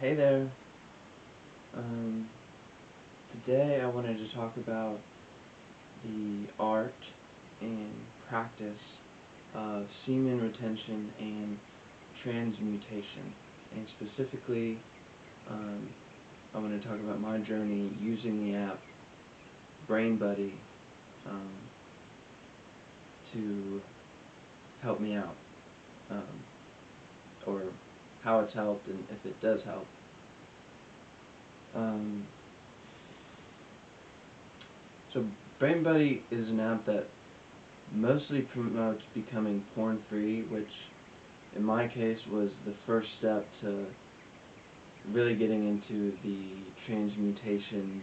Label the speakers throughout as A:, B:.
A: Hey there. Um, Today I wanted to talk about the art and practice of semen retention and transmutation. And specifically, um, I want to talk about my journey using the app BrainBuddy um, to help me out, um, or how it's helped and if it does help. Um, So BrainBuddy is an app that mostly promotes becoming porn-free, which in my case was the first step to really getting into the transmutation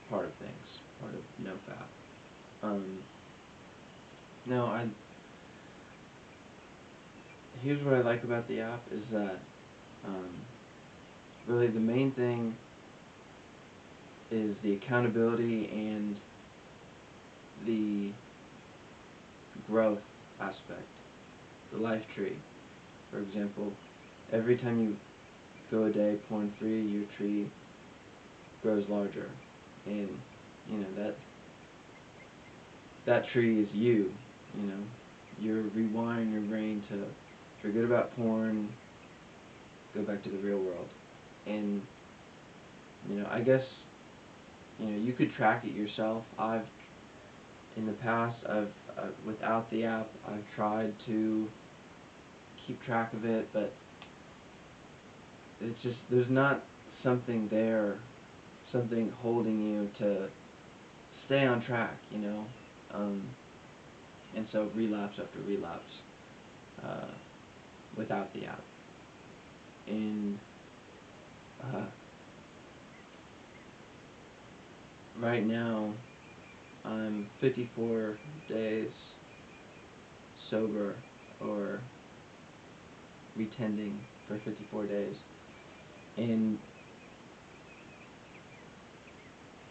A: part of things, part of NoFap. Um, now, here's what I like about the app is that really the main thing is the accountability and the growth aspect, the life tree. For example, every time you go a day porn free, your tree grows larger, and you know that tree is you. You know, you're rewiring your brain to forget about porn, go back to the real world, and I guess you could track it yourself. In the past, without the app, I've tried to keep track of it, but it's just there's not something there, something holding you to stay on track, and so relapse after relapse uh, without the app. And uh, right now, I'm 54 days sober, or retending for 54 days, and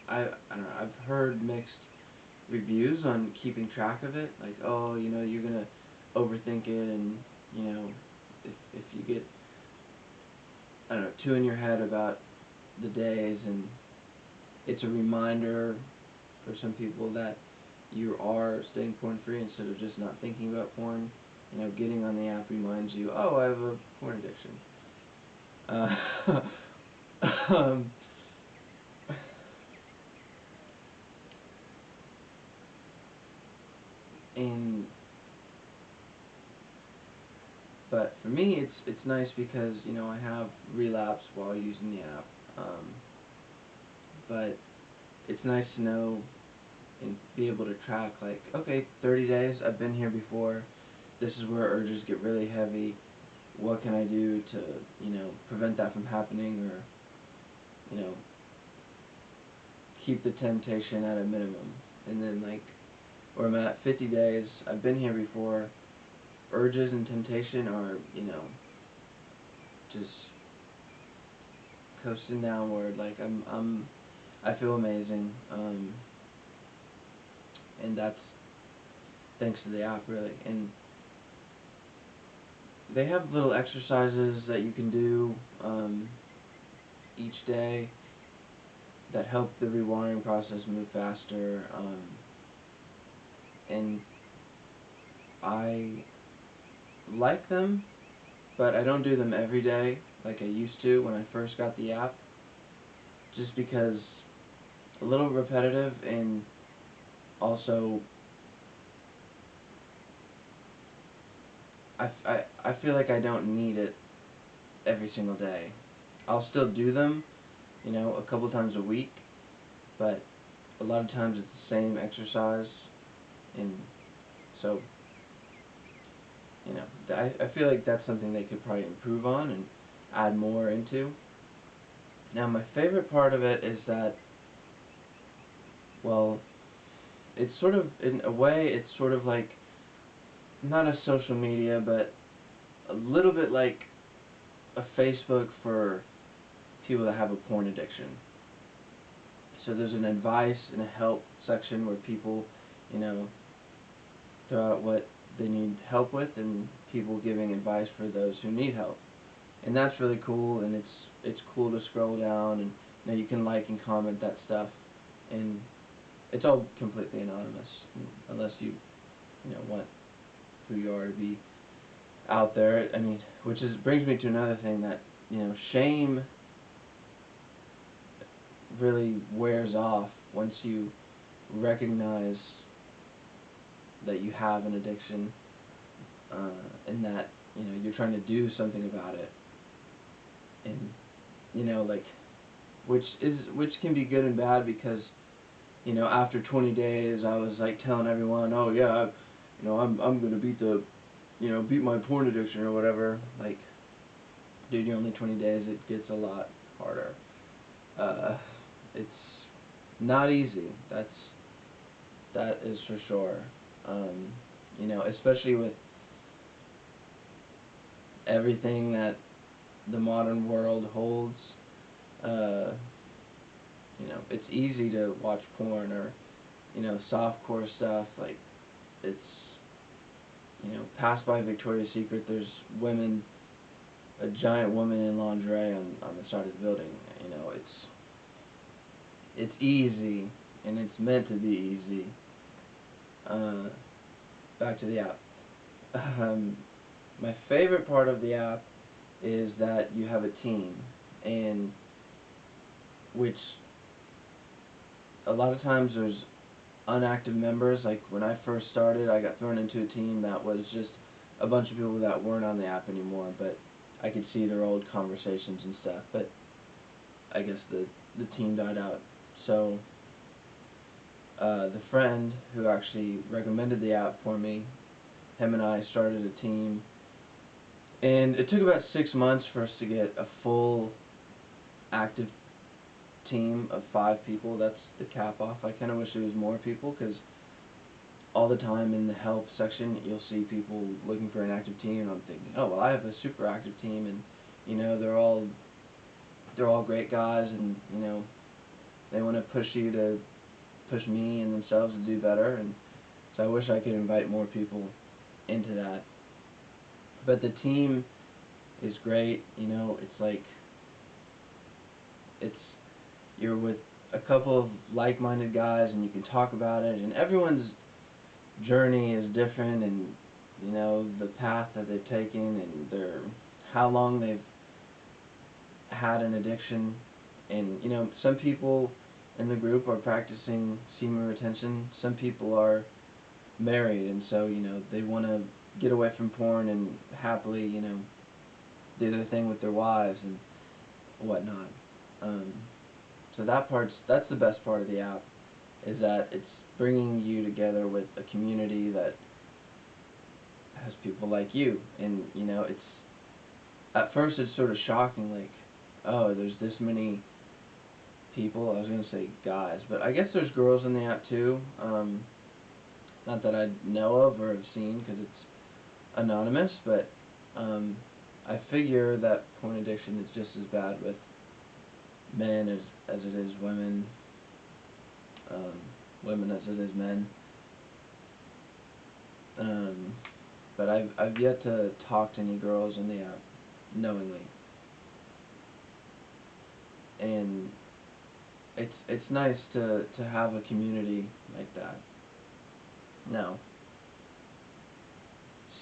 A: I don't know, I've heard mixed reviews on keeping track of it, like, oh, you're gonna overthink it, and if you get, I don't know, too in your head about the days, and it's a reminder for some people that you are staying porn free instead of just not thinking about porn. Getting on the app reminds you, oh, I have a porn addiction. Um, and but for me, it's nice because I have relapse while using the app. But it's nice to know and be able to track, like, okay, 30 days, I've been here before. This is where urges get really heavy. What can I do to prevent that from happening, or you know keep the temptation at a minimum? And then, like, where I'm at 50 days, I've been here before. Urges and temptation are just coasting downward. Like, I feel amazing, and that's thanks to the app, really. And they have little exercises that you can do each day that help the rewiring process move faster, and I like them, but I don't do them every day like I used to when I first got the app, just because a little repetitive, and also I feel like I don't need it every single day. I'll still do them, a couple times a week, but a lot of times it's the same exercise, and so I feel like that's something they could probably improve on and add more into. Now, my favorite part of it is that, well, it's sort of, in a way, it's sort of like, not a social media, but a little bit like a Facebook for people that have a porn addiction. So there's an advice and a help section where people, you know, throw out what they need help with, and people giving advice for those who need help. and that's really cool. And it's cool to scroll down, and you can like and comment that stuff, and it's all completely anonymous unless you want who you are to be out there. I mean, which brings me to another thing that shame really wears off once you recognize that you have an addiction, and that you're trying to do something about it, and like which can be good and bad, because after 20 days I was like telling everyone, oh yeah, I'm gonna beat my porn addiction or whatever. Like, dude, you're only 20 days. It gets a lot harder. It's not easy. That is for sure. Especially with everything that the modern world holds. It's easy to watch porn or softcore stuff. Like, it's passed by Victoria's Secret. There's a giant woman in lingerie on the side of the building. It's easy, and it's meant to be easy. Back to the app. My favorite part of the app is that you have a team, and which a lot of times there's unactive members. Like, when I first started, I got thrown into a team that was just a bunch of people that weren't on the app anymore, but I could see their old conversations and stuff. But I guess the team died out. So the friend who actually recommended the app for me, him and I started a team, and it took about 6 months for us to get a full active team of 5 people. That's the cap off. I kind of wish it was more people, because all the time in the help section you'll see people looking for an active team, and I'm thinking, oh well, I have a super active team, and they're all great guys, and they want to push me and themselves to do better. And so I wish I could invite more people into that. But the team is great. It's like you're with a couple of like-minded guys, and you can talk about it, and everyone's journey is different, and the path that they've taken, and how long they've had an addiction. And some people in the group are practicing semen retention. Some people are married, and so they want to get away from porn and happily do their thing with their wives and whatnot. So that's the best part of the app, is that it's bringing you together with a community that has people like you. And it's at first it's sort of shocking, like, oh, there's this many people. I was gonna say guys, but I guess there's girls in the app too. Not that I know of or have seen, because it's anonymous, but I figure that porn addiction is just as bad with men as it is women, women as it is men. But I've yet to talk to any girls in the app knowingly, and it's nice to have a community like that. Now,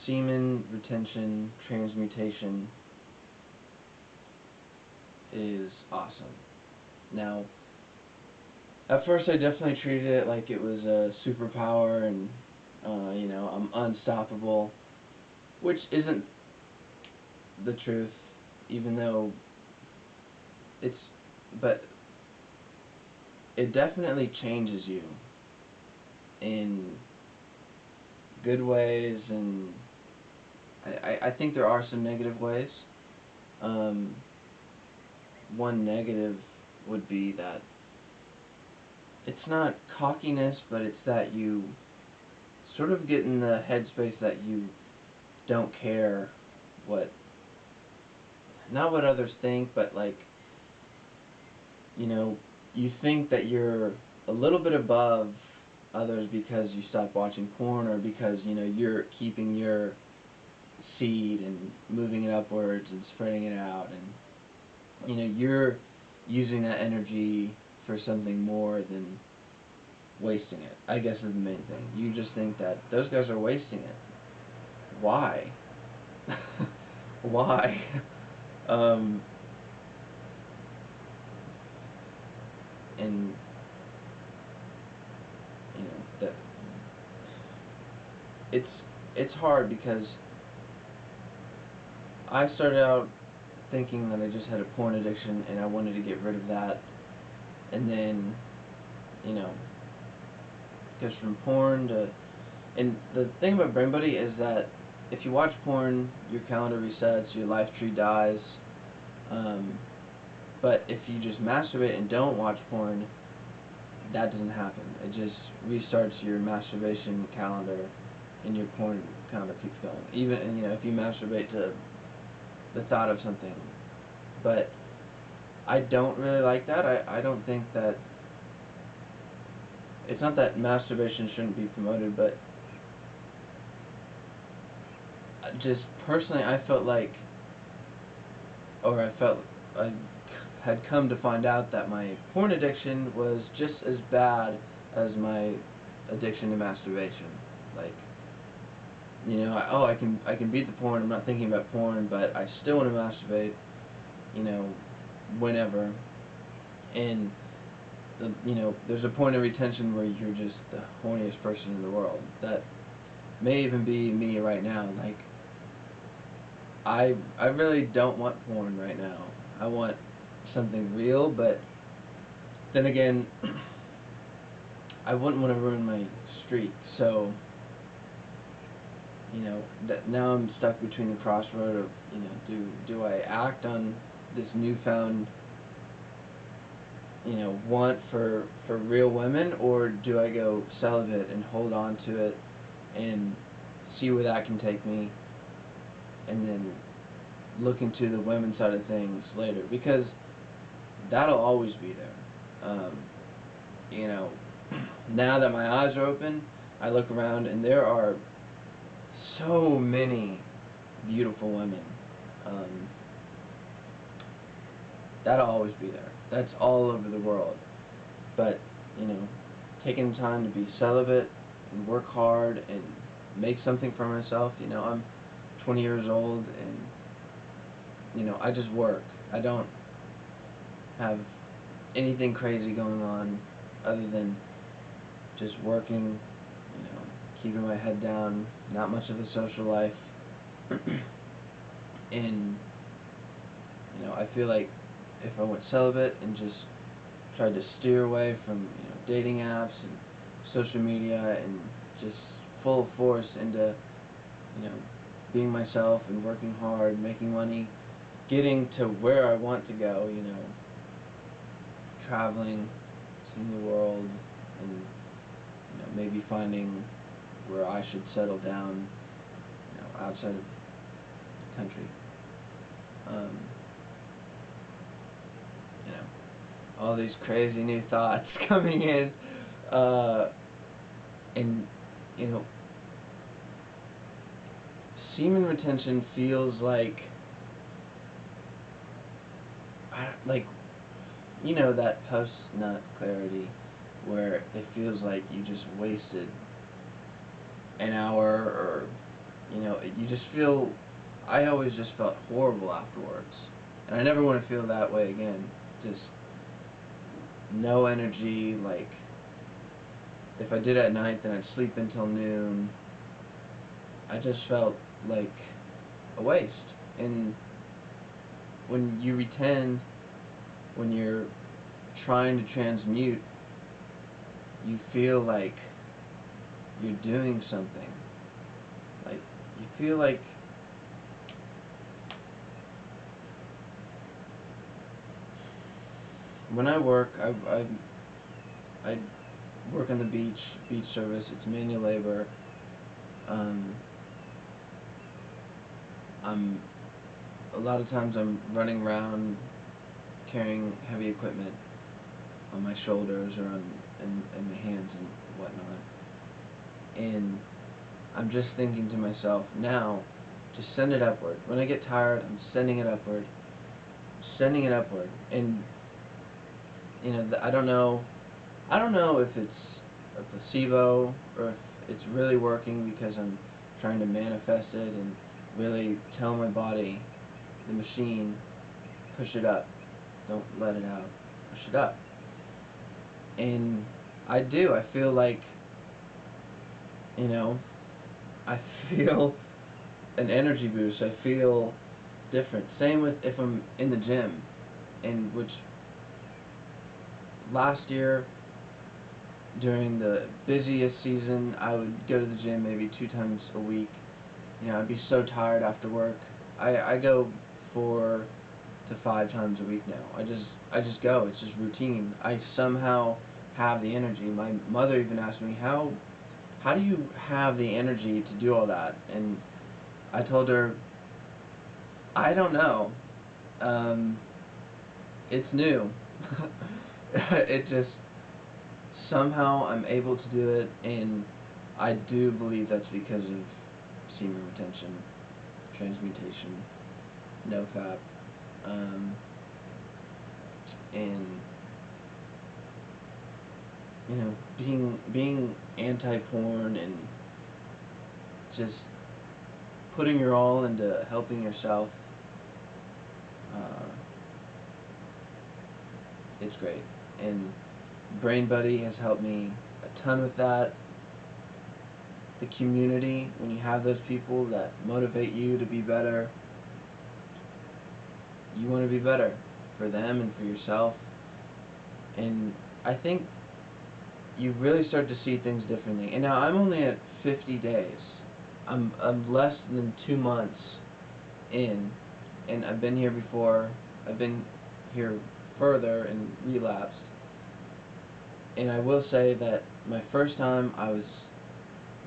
A: semen retention transmutation is awesome. Now, at first I definitely treated it like it was a superpower, and I'm unstoppable, which isn't the truth, even though but it definitely changes you in good ways, and I think there are some negative ways. One negative would be that it's not cockiness, but it's that you sort of get in the headspace that you don't care not what others think, but like, you think that you're a little bit above others because you stopped watching porn, or because you're keeping your seed and moving it upwards and spreading it out, and you're using that energy for something more than wasting it, I guess, is the main thing. You just think that those guys are wasting it. Why? Why? um, and that it's hard because I started out thinking that I just had a porn addiction and I wanted to get rid of that, and then goes from porn to, and the thing about BrainBuddy is that if you watch porn, your calendar resets, your life tree dies. But if you just masturbate and don't watch porn, that doesn't happen. It just restarts your masturbation calendar, and your porn calendar keeps going. Even if you masturbate to the thought of something. But I don't really like that. I don't think that, it's not that masturbation shouldn't be promoted, but just personally I felt like, or I had come to find out that my porn addiction was just as bad as my addiction to masturbation. Like, I can beat the porn, I'm not thinking about porn, but I still want to masturbate, whenever. And there's a point of retention where you're just the horniest person in the world. That may even be me right now. Like, I really don't want porn right now. I want something real, but then again, I wouldn't want to ruin my streak. So, that now I'm stuck between the crossroad of, do I act on this newfound, want for real women, or do I go celibate and hold on to it and see where that can take me, and then look into the women's side of things later, because that'll always be there. Now that my eyes are open, I look around and there are so many beautiful women. That'll always be there. That's all over the world. But, taking the time to be celibate and work hard and make something for myself. I'm 20 years old and, I just work. I don't have anything crazy going on other than just working, keeping my head down, not much of a social life. And, I feel like if I went celibate and just tried to steer away from, dating apps and social media and just full force into, being myself and working hard, making money, getting to where I want to go, traveling, seeing the world, and, maybe finding where I should settle down, outside of the country. All these crazy new thoughts coming in, and semen retention feels like that post-nut clarity where it feels like you just wasted an hour, or you just feel, I always just felt horrible afterwards, and I never want to feel that way again. Just no energy. Like, if I did it at night, then I'd sleep until noon. I just felt like a waste. And when you retend, when you're trying to transmute, you feel like you're doing something. Like, you feel like when I work, I work on the beach service. It's manual labor. A lot of times I'm running around carrying heavy equipment on my shoulders or in my hands and whatnot. And I'm just thinking to myself now, just send it upward. When I get tired, I'm sending it upward, sending it upward. And you know, I don't know if it's a placebo or if it's really working because I'm trying to manifest it and really tell my body, the machine, push it up, don't let it out, push it up. And I do. I feel like, you know, I feel an energy boost. I feel different. Same with if I'm in the gym, and which last year during the busiest season I would go to the gym maybe 2 times a week. You know, I'd be so tired after work. I go 4 to 5 times a week now. I just go. It's just routine. I somehow have the energy. My mother even asked me, how do you have the energy to do all that? And I told her, I don't know. It's new. It just, somehow I'm able to do it, and I do believe that's because of semen retention, transmutation, no-fap, and you know, being anti-porn and just putting your all into helping yourself. It's great, and BrainBuddy has helped me a ton with that. The community, when you have those people that motivate you to be better, you want to be better for them and for yourself. And I think you really start to see things differently. And now I'm only at 50 days. I'm less than 2 months in, and I've been here before. I've been here further and relapsed. And I will say that my first time I was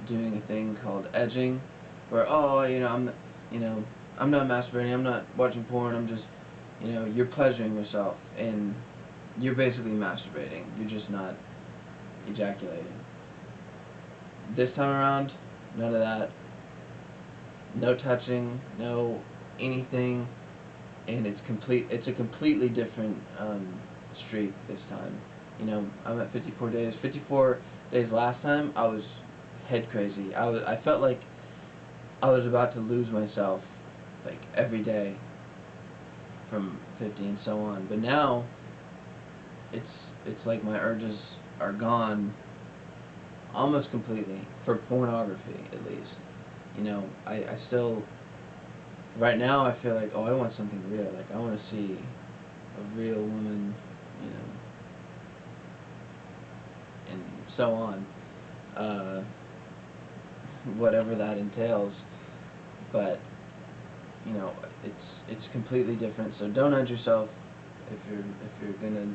A: doing a thing called edging, where I'm not masturbating, I'm not watching porn, I'm just, you're pleasuring yourself, and you're basically masturbating. You're just not ejaculating. This time around, none of that. No touching, no anything, and it's a completely different streak this time. I'm at 54 days. 54 days last time, I was head crazy. I felt like I was about to lose myself, like, every day from 50 and so on. But now, it's like my urges are gone almost completely, for pornography at least. I still, right now I feel like, oh, I want something real. Like, I want to see a real woman, and so on. Whatever that entails. But, it's completely different. So don't judge yourself if you're gonna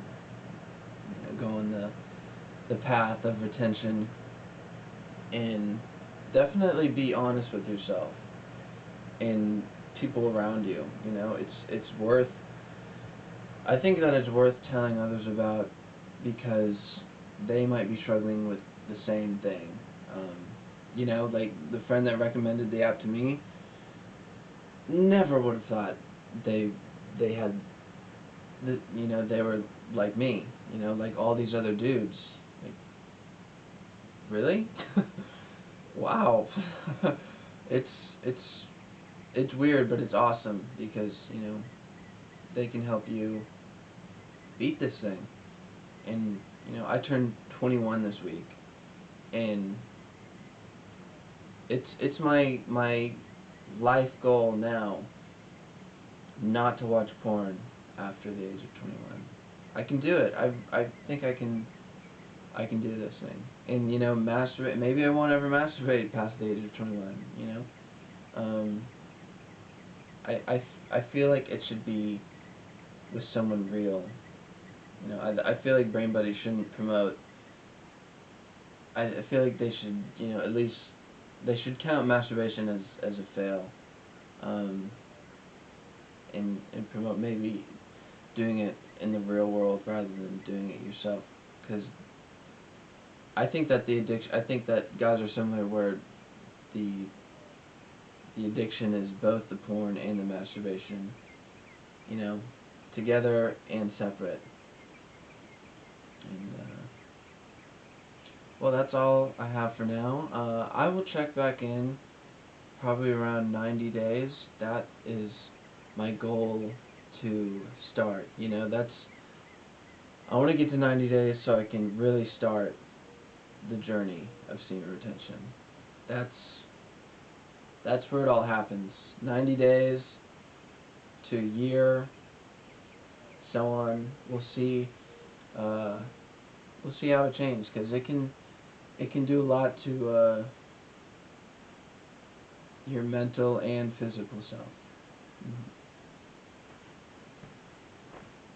A: go on the path of retention, and definitely be honest with yourself and people around you. It's worth, I think that it's worth telling others about, because they might be struggling with the same thing. Like the friend that recommended the app to me, never would have thought they had they were like me, like all these other dudes. Like, really? Wow. it's it's weird, but it's awesome, because they can help you beat this thing. And I turned 21 this week, and it's my life goal now not to watch porn after the age of 21. I can do it. I think I can do this thing. And masturbate. Maybe I won't ever masturbate past the age of 21. I feel like it should be with someone real. I feel like BrainBuddy shouldn't promote. I feel like they should, at least they should count masturbation as a fail, and promote maybe doing it in the real world rather than doing it yourself. Because I think that guys are similar, where the the addiction is both the porn and the masturbation, you know, together and separate. And well, that's all I have for now. I will check back in probably around 90 days. That is my goal to start. You know, I want to get to 90 days so I can really start the journey of semen retention. That's where it all happens. 90 days to a year, so on. We'll see. We'll see how it changes, because it can do a lot to your mental and physical self.